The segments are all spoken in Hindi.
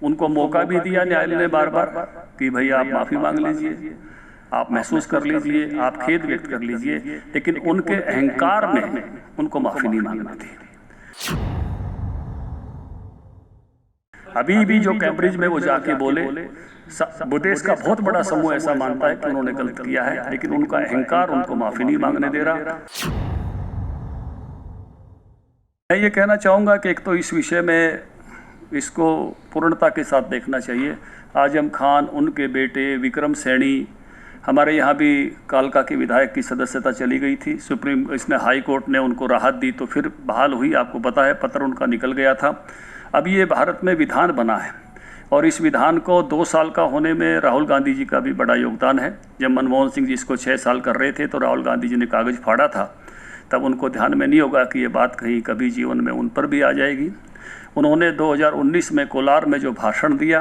उनको मौका भी दिया न्यायालय ने बार बार कि भाई आप माफ़ी मांग लीजिए, आप महसूस कर लीजिए, आप खेद व्यक्त कर लीजिए, लेकिन उनके अहंकार में उनको माफ़ी नहीं मांगनी थी। अभी भी जो कैम्ब्रिज में वो जाके बोले, देश का बहुत बड़ा समूह ऐसा मानता है कि उन्होंने गलत किया है, लेकिन उनका अहंकार उनको माफ़ी नहीं मांगने दे रहा। मैं ये कहना चाहूँगा कि एक तो इस विषय में इसको पूर्णता के साथ देखना चाहिए। आजम खान, उनके बेटे विक्रम सैनी, हमारे यहाँ भी कालका के विधायक की सदस्यता चली गई थी, इसने हाई कोर्ट ने उनको राहत दी तो फिर बहाल हुई, आपको पता है पत्र उनका निकल गया था। अब ये भारत में विधान बना है और इस विधान को 2 साल का होने में राहुल गांधी जी का भी बड़ा योगदान है। जब मनमोहन सिंह जी इसको 6 साल कर रहे थे तो राहुल गांधी जी ने कागज़ फाड़ा था, तब उनको ध्यान में नहीं होगा कि ये बात कहीं कभी जीवन में उन पर भी आ जाएगी। उन्होंने 2019 में कोलार में जो भाषण दिया,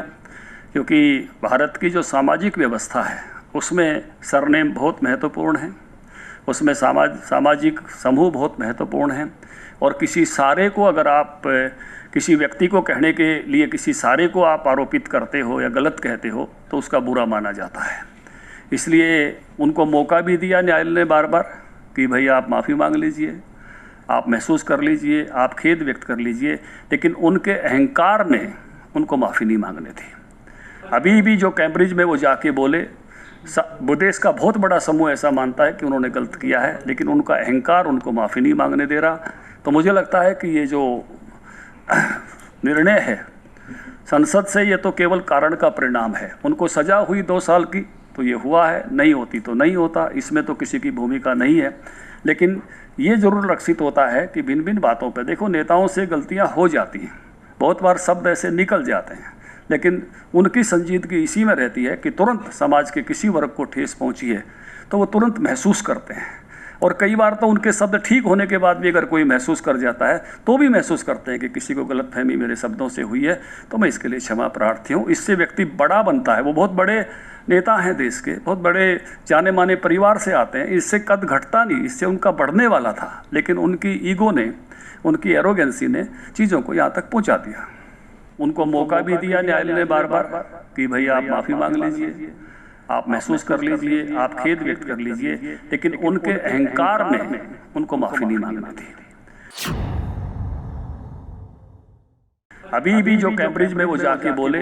क्योंकि भारत की जो सामाजिक व्यवस्था है उसमें सरनेम बहुत महत्वपूर्ण है, उसमें सामाजिक समूह बहुत महत्वपूर्ण हैं, और किसी सारे को अगर आप किसी व्यक्ति को कहने के लिए किसी सारे को आप आरोपित करते हो या गलत कहते हो तो उसका बुरा माना जाता है। इसलिए उनको मौका भी दिया न्यायालय ने बार बार कि भाई आप माफ़ी मांग लीजिए, आप महसूस कर लीजिए, आप खेद व्यक्त कर लीजिए, लेकिन उनके अहंकार ने उनको माफ़ी नहीं मांगनी थी। अभी भी जो कैम्ब्रिज में वो जाके बोले, देश का बहुत बड़ा समूह ऐसा मानता है कि उन्होंने गलत किया है, लेकिन उनका अहंकार उनको माफ़ी नहीं मांगने दे रहा। तो मुझे लगता है कि ये जो निर्णय है संसद से, ये तो केवल कारण का परिणाम है। उनको सज़ा हुई 2 साल की तो ये हुआ है, नहीं होती तो नहीं होता, इसमें तो किसी की भूमिका नहीं है। लेकिन ये ज़रूर लक्षित होता है कि भिन्न भिन्न बातों पर, देखो नेताओं से गलतियां हो जाती हैं, बहुत बार शब्द ऐसे निकल जाते हैं, लेकिन उनकी संजीदगी इसी में रहती है कि तुरंत समाज के किसी वर्ग को ठेस पहुंची है तो वो तुरंत महसूस करते हैं। और कई बार तो उनके शब्द ठीक होने के बाद भी अगर कोई महसूस कर जाता है तो भी महसूस करते हैं कि किसी को गलतफहमी मेरे शब्दों से हुई है, तो मैं इसके लिए क्षमा प्रार्थी हूँ। इससे व्यक्ति बड़ा बनता है, वो बहुत बड़े नेता हैं देश के, बहुत बड़े जाने माने परिवार से आते हैं, इससे कद घटता नहीं, इससे उनका बढ़ने वाला था, लेकिन उनकी ईगो ने, उनकी एरोगेंसी ने चीज़ों को यहाँ तक पहुँचा दिया। उनको मौका भी दिया न्यायालय ने बार बार कि भाई आप माफ़ी मांग लीजिए, आप महसूस कर लीजिए, आप खेद व्यक्त कर लीजिए, लेकिन उनके अहंकार ने उनको माफ़ी नहीं मांगनी थी। अभी भी जो कैम्ब्रिज में वो जाके बोले,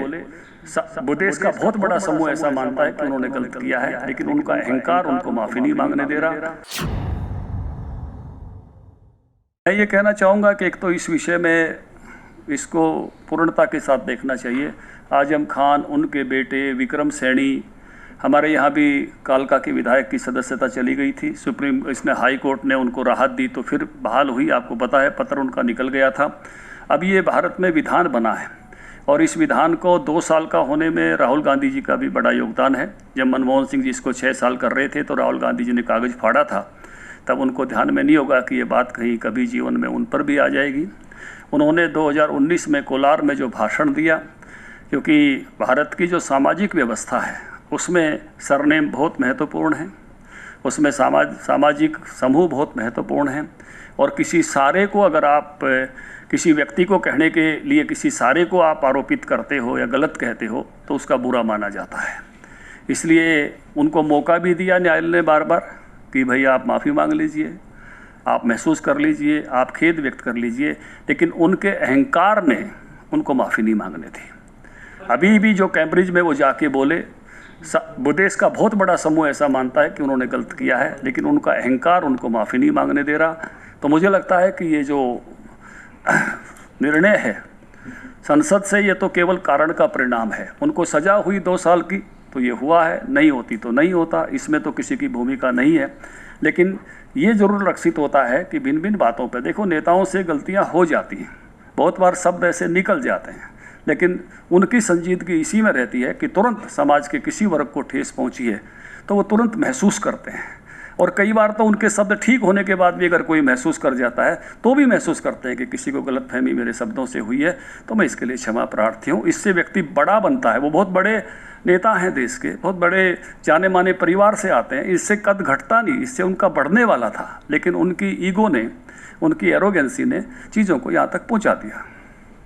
देश का बहुत बड़ा समूह ऐसा मानता है कि उन्होंने गलत किया है, लेकिन उनका अहंकार उनको माफ़ी नहीं मांगने दे रहा। मैं ये कहना चाहूँगा कि एक तो इस विषय में इसको पूर्णता के साथ देखना चाहिए। आजम खान, उनके बेटे विक्रम सैनी, हमारे यहाँ भी कालका के विधायक की सदस्यता चली गई थी, इसने हाई कोर्ट ने उनको राहत दी तो फिर बहाल हुई, आपको पता है पत्र उनका निकल गया था। अब ये भारत में विधान बना है और इस विधान को 2 साल का होने में राहुल गांधी जी का भी बड़ा योगदान है। जब मनमोहन सिंह जी इसको 6 साल कर रहे थे तो राहुल गांधी जी ने कागज़ फाड़ा था, तब उनको ध्यान में नहीं होगा कि ये बात कहीं कभी जीवन में उन पर भी आ जाएगी। उन्होंने 2019 में कोलार में जो भाषण दिया, क्योंकि भारत की जो सामाजिक व्यवस्था है उसमें सरनेम बहुत महत्वपूर्ण है, उसमें सामाजिक समूह बहुत महत्वपूर्ण हैं, और किसी सारे को अगर आप किसी व्यक्ति को कहने के लिए किसी सारे को आप आरोपित करते हो या गलत कहते हो तो उसका बुरा माना जाता है। इसलिए उनको मौका भी दिया न्यायालय ने बार बार कि भाई आप माफ़ी मांग लीजिए, आप महसूस कर लीजिए, आप खेद व्यक्त कर लीजिए, लेकिन उनके अहंकार ने उनको माफ़ी नहीं मांगनी थी। अभी भी जो कैम्ब्रिज में वो जाके बोले, देश का बहुत बड़ा समूह ऐसा मानता है कि उन्होंने गलत किया है, लेकिन उनका अहंकार उनको माफ़ी नहीं मांगने दे रहा। तो मुझे लगता है कि ये जो निर्णय है संसद से, ये तो केवल कारण का परिणाम है। उनको सज़ा हुई 2 साल की तो ये हुआ है, नहीं होती तो नहीं होता, इसमें तो किसी की भूमिका नहीं है। लेकिन ये ज़रूर लक्षित होता है कि भिन्न भिन्न बातों पर, देखो नेताओं से गलतियां हो जाती हैं, बहुत बार शब्द ऐसे निकल जाते हैं, लेकिन उनकी संजीदगी इसी में रहती है कि तुरंत समाज के किसी वर्ग को ठेस पहुंची है तो वो तुरंत महसूस करते हैं। और कई बार तो उनके शब्द ठीक होने के बाद भी अगर कोई महसूस कर जाता है तो भी महसूस करते हैं कि किसी को गलतफहमी मेरे शब्दों से हुई है, तो मैं इसके लिए क्षमा प्रार्थी हूँ। इससे व्यक्ति बड़ा बनता है, वो बहुत बड़े नेता हैं देश के, बहुत बड़े जाने माने परिवार से आते हैं, इससे कद घटता नहीं, इससे उनका बढ़ने वाला था, लेकिन उनकी ईगो ने, उनकी एरोगेंसी ने चीज़ों को यहाँ तक पहुँचा दिया।